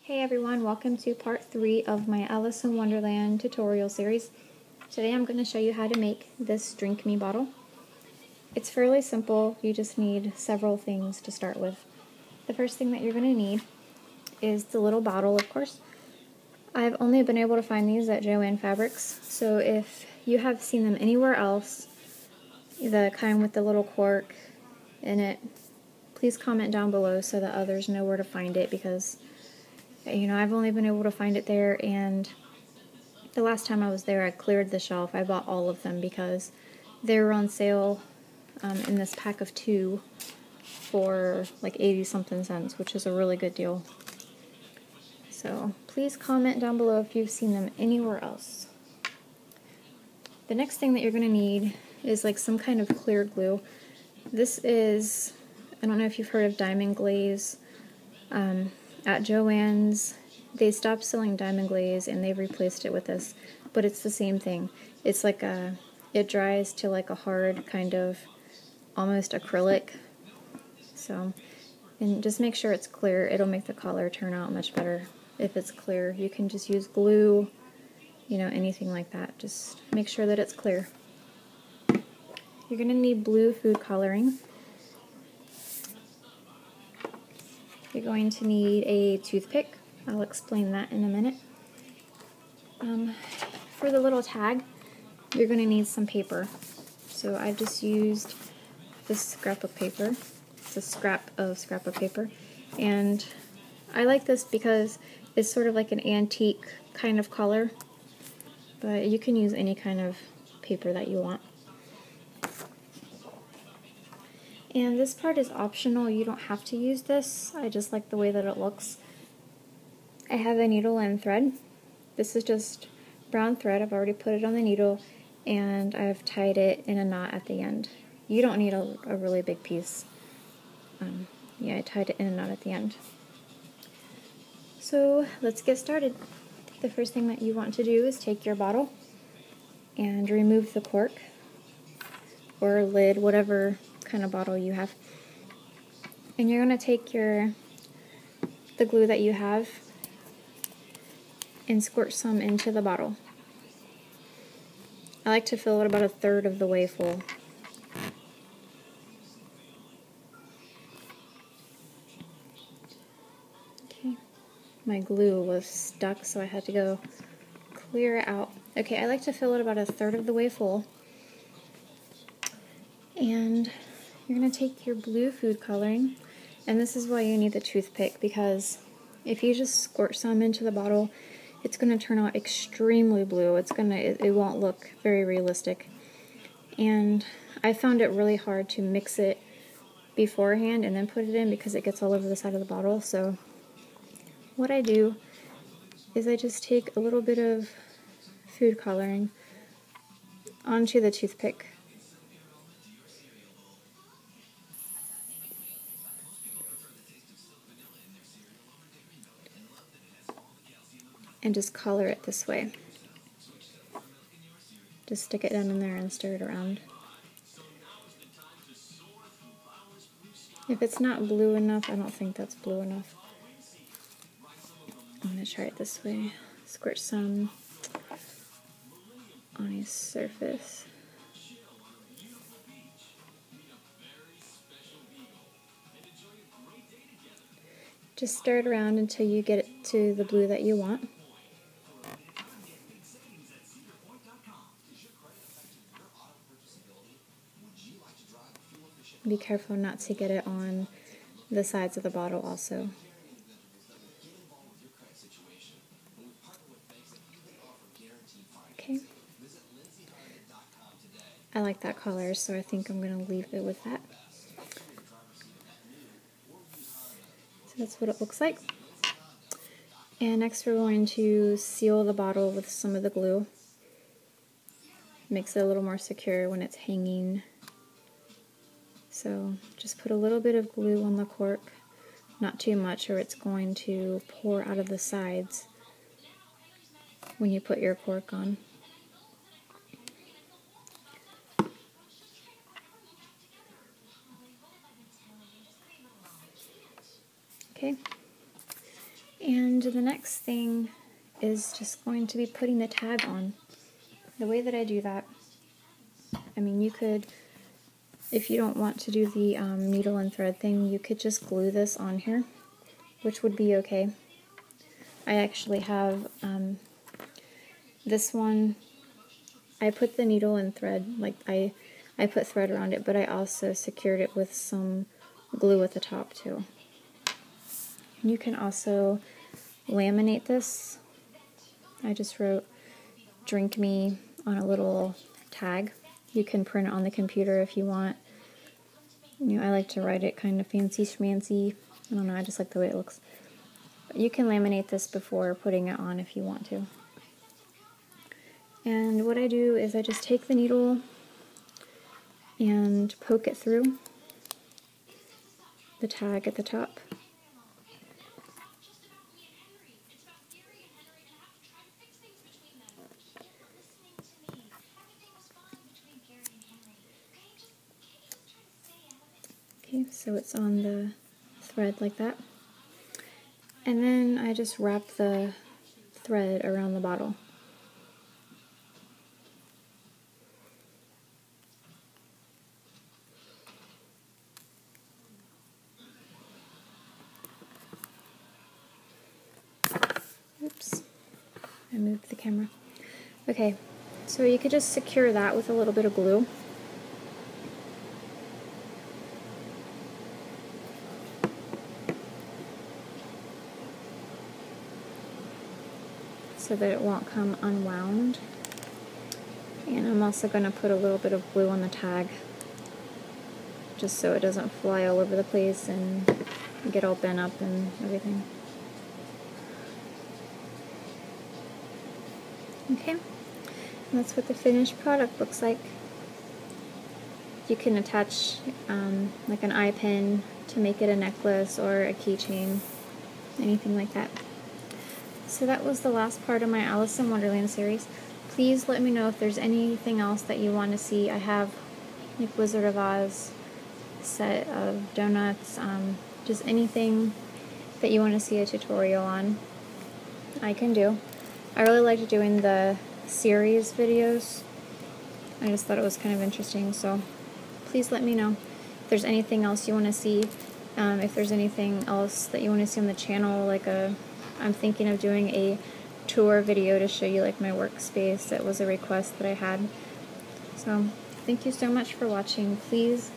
Hey everyone, welcome to part 3 of my Alice in Wonderland tutorial series. Today I'm going to show you how to make this Drink Me bottle. It's fairly simple, you just need several things to start with. The first thing that you're going to need is the little bottle, of course. I've only been able to find these at Joann Fabrics, so if you have seen them anywhere else, the kind with the little cork in it, please comment down below so that others know where to find it, because I've only been able to find it there, and the last time I was there I cleared the shelf. I bought all of them because they were on sale in this pack of 2 for like 80 something cents, which is a really good deal. So please comment down below if you've seen them anywhere else. The next thing that you're going to need is like some kind of clear glue. This is, I don't know if you've heard of Diamond Glaze. At Joann's, they stopped selling Diamond Glaze and they've replaced it with this, but it's the same thing. It's like it dries to like a hard kind of almost acrylic. So, and just make sure it's clear. It'll make the color turn out much better if it's clear. You can just use glue, anything like that. Just make sure that it's clear. You're going to need blue food coloring. You're going to need a toothpick. I'll explain that in a minute. For the little tag, you're going to need some paper. So I've just used this scrap of paper. It's a scrap of paper. And I like this because it's sort of like an antique kind of color. But you can use any kind of paper that you want. And this part is optional, you don't have to use this, I just like the way that it looks. I have a needle and thread. This is just brown thread, I've already put it on the needle, and I've tied it in a knot at the end. You don't need a really big piece. Yeah, I tied it in a knot at the end. So let's get started. The first thing that you want to do is take your bottle and remove the cork or lid, whatever kind of bottle you have, and you're going to take the glue that you have and squirt some into the bottle. I like to fill it about 1/3 of the way full. Okay, my glue was stuck, so I had to go clear it out. Okay, I like to fill it about 1/3 of the way full, and you're going to take your blue food coloring, and this is why you need the toothpick, because if you just squirt some into the bottle, it's going to turn out extremely blue. It won't look very realistic. And I found it really hard to mix it beforehand and then put it in because it gets all over the side of the bottle. So what I do is I just take a little bit of food coloring onto the toothpick. And just color it this way. Just stick it down in there and stir it around. If it's not blue enough, I don't think that's blue enough. I'm going to try it this way. Squirt some on a surface. Just stir it around until you get it to the blue that you want. Be careful not to get it on the sides of the bottle also. Okay. I like that color, so I think I'm going to leave it with that. So that's what it looks like. And next we're going to seal the bottle with some of the glue. Makes it a little more secure when it's hanging. So just put a little bit of glue on the cork, not too much or it's going to pour out of the sides when you put your cork on. Okay, And the next thing is just going to be putting the tag on. The way that I do that, I mean, you could, if you don't want to do the needle and thread thing, you could just glue this on here, which would be okay. I actually have this one. I put the needle and thread, like I put thread around it, but I also secured it with some glue at the top too. You can also laminate this. I just wrote "Drink Me" on a little tag. You can print it on the computer if you want. You know, I like to write it kind of fancy schmancy. I don't know, I just like the way it looks. But you can laminate this before putting it on if you want to. And what I do is I just take the needle and poke it through the tag at the top. Okay, so it's on the thread like that. And then I just wrap the thread around the bottle. Oops, I moved the camera. Okay, so you could just secure that with a little bit of glue. So that it won't come unwound. And I'm also going to put a little bit of glue on the tag, just so it doesn't fly all over the place and get all bent up and everything. Okay, and that's what the finished product looks like. You can attach like an eye pin to make it a necklace or a keychain, anything like that. So that was the last part of my Alice in Wonderland series. Please let me know if there's anything else that you want to see. I have like Wizard of Oz set of donuts, just anything that you want to see a tutorial on, I can do. I really liked doing the series videos. I just thought it was kind of interesting, so please let me know if there's anything else you want to see. If there's anything else that you want to see on the channel, like I'm thinking of doing a tour video to show you like my workspace. That was a request that I had. So thank you so much for watching. Please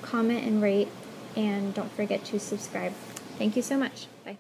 comment and rate, and don't forget to subscribe. Thank you so much. Bye.